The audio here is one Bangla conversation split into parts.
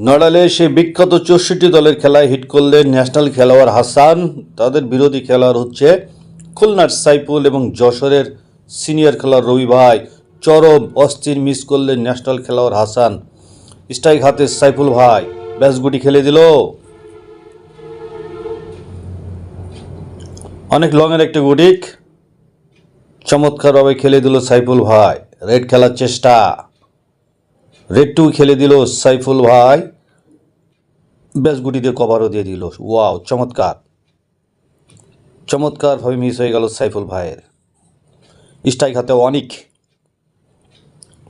নড়াইলে সেই বিখ্যাত ৬৪ দলের খেলায় হিট করলেন ন্যাশনাল খেলোয়াড় হাসান। তাদের বিরোধী খেলোয়াড় হচ্ছে খুলনার সাইফুল এবং যশোরের সিনিয়র খেলোয়াড় রবি ভাই। চরম অস্থির মিস করলেন ন্যাশনাল খেলোয়াড় হাসান। স্ট্রাইক হাতে সাইফুল ভাই ব্যাস গুটি খেলে দিল। অনেক লংয়ের একটা গুটি চমৎকারভাবে খেলে দিল সাইফুল ভাই। রেড খেলার চেষ্টা, রেড টু খেলে দিল সাইফুল ভাই। ব্যাস গুটি দিয়ে কভারও দিয়ে দিল। ওয়াও, চমৎকার চমৎকারভাবে মিস হয়ে গেল সাইফুল ভাইয়ের। স্ট্রাইক হাতে অনেক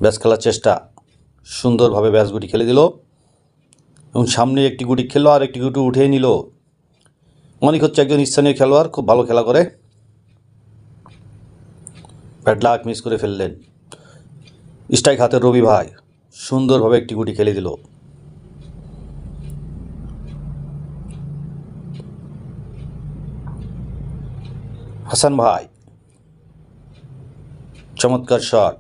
ব্যাস খেলার চেষ্টা, সুন্দরভাবে ব্যাস গুটি খেলে দিল এবং সামনে একটি গুটি খেললো আর একটি গুটি উঠেই নিল। অনেক হচ্ছে একজন স্থানীয় খেলোয়াড়, খুব ভালো খেলা করে। ব্যাড লাক, মিস করে ফেললেন। স্ট্রাইক হাতে রবি ভাই সুন্দরভাবে একটি গুটি খেলে দিল। হাসান ভাই চমৎকার শট,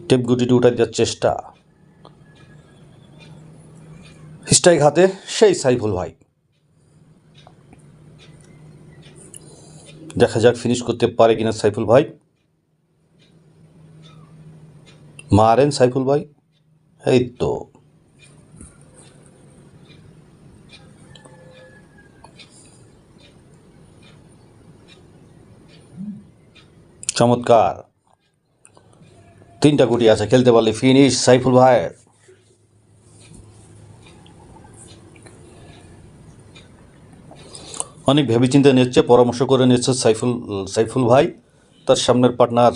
টেপ গুটিটি উঠাই দেওয়ার চেষ্টা। স্ট্রাইক হাতে সেই সাইফুল ভাই। দেখা যাক ফিনিশ করতে পারে কিনা সাইফুল ভাই। মারেন সাইফুল ভাই, এই তো। চমৎকার, তিনটা গুটি আছে, খেলতে পারলে ফিনিশ সাইফুল ভাইয়ের। অনেক ভেবেচিন্তে নিচ্ছে, পরামর্শ করে নিচ্ছে সাইফুল ভাই। তার সামনের পার্টনার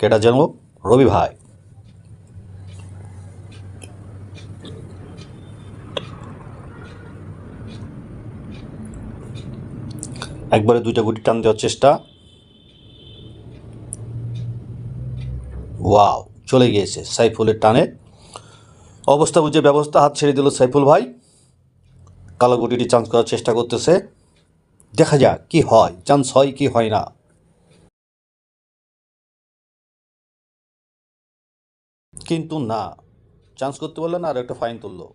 কেটা যেন রবি ভাই। একবারে দুইটা গুটি টান দেওয়ার চেষ্টা। ওয়াও, চলে গিয়েছে সাইফুলের টানে। অবস্থা বুঝে ব্যবস্থা, হাত ছেড়ে দিল সাইফুল ভাই। কালো গুটিটি চান্স করার চেষ্টা করতেছে, দেখা যাক কি হয়, চান্স হয় কি হয় না। কিন্তু না, চান্স করতে পারলো না, আর একটা ফাইন তুললো।